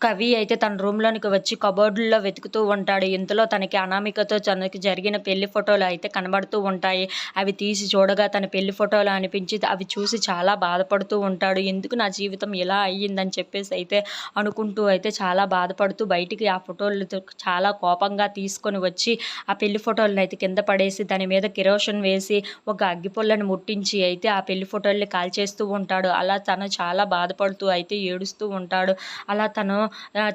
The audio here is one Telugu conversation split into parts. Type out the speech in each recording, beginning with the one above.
కవి అయితే తన రూమ్‌లోనికి వచ్చి కబోర్డ్‌లో వెతుకుతూ ఉంటాడు. ఇంతలో తనకి అనామికతో తనకి జరిగిన పెళ్లి ఫోటోలు అయితే కనబడుతూ ఉంటాయి. అవి తీసి చూడగా తన పెళ్లి ఫోటోలు అనిపించి అవి చూసి చాలా బాధపడుతూ ఉంటాడు. ఎందుకు నా జీవితం ఇలా అయ్యిందని చెప్పేసి అయితే అనుకుంటూ అయితే చాలా బాధపడుతూ బయటికి ఆ ఫోటోలతో చాలా కోపంగా తీసుకొని వచ్చి ఆ పెళ్లి ఫోటోలను అయితే కింద పడేసి దాని మీద కిరోసిన్ వేసి ఒక అగ్గిపుల్లని ముట్టించి అయితే ఆ పెళ్లి ఫోటోల్ని కాల్చేస్తూ ఉంటాడు. అలా తను చాలా బాధపడుతూ అయితే ఏడుస్తూ ఉంటాడు. అలా తను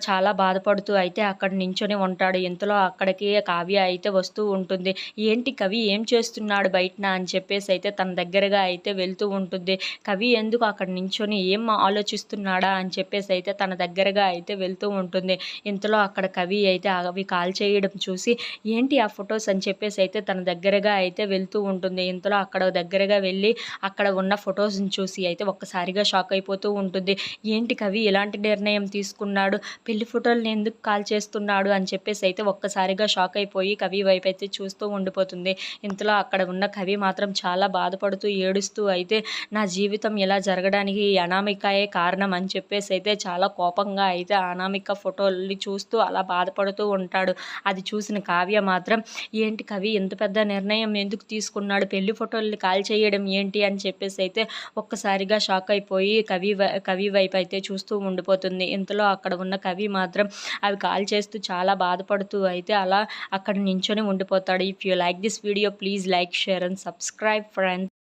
చాలా బాధపడుతూ అయితే అక్కడ నించొని ఉంటాడు. ఇంతలో అక్కడికి కావ్య అయితే వస్తూ ఉంటుంది. ఏంటి కవి ఏం చేస్తున్నాడు బయటన అని చెప్పేసి అయితే తన దగ్గరగా అయితే వెళ్తూ ఉంటుంది. కవి ఎందుకు అక్కడ నించొని ఏం ఆలోచిస్తున్నాడా అని చెప్పేసి అయితే తన దగ్గరగా అయితే వెళ్తూ ఉంటుంది. ఇంతలో అక్కడ కవి అయితే అవి కాల్ చేయడం చూసి ఏంటి ఆ ఫొటోస్ అని చెప్పేసి అయితే తన దగ్గరగా అయితే వెళ్తూ ఉంటుంది. ఇంతలో అక్కడ దగ్గరగా వెళ్ళి అక్కడ ఉన్న ఫొటోస్ని చూసి అయితే ఒక్కసారిగా షాక్ అయిపోతూ ఉంటుంది. ఏంటి కవి ఇలాంటి నిర్ణయం తీసుకున్నాడు, పెళ్లి ఫోటోల్ని ఎందుకు కాల్ చేస్తున్నాడు అని చెప్పేసి అయితే ఒక్కసారిగా షాక్ అయిపోయి కవి వైపు అయితే చూస్తూ ఉండిపోతుంది. ఇంతలో అక్కడ ఉన్న కవి మాత్రం చాలా బాధపడుతూ ఏడుస్తూ అయితే నా జీవితం ఇలా జరగడానికి ఈ అనామికయే కారణం అని చెప్పేసి అయితే చాలా కోపంగా అయితే అనామిక ఫోటోల్ని చూస్తూ అలా బాధపడుతూ ఉంటాడు. అది చూసిన కావ్య మాత్రం ఏంటి కవి ఇంత పెద్ద నిర్ణయం ఎందుకు తీసుకున్నాడు, పెళ్లి ఫోటోల్ని కాల్ చేయడం ఏంటి అని చెప్పేసి అయితే ఒక్కసారిగా షాక్ అయిపోయి కవి వైపు అయితే చూస్తూ ఉండిపోతుంది. ఇంతలో అక్కడ ఉన్న కవి మాత్రం అవి కాల్ చేస్తూ చాలా బాధపడుతూ అయితే అలా అక్కడ నించొని ఉండిపోతాడు. If you like this video please like, share and subscribe friends.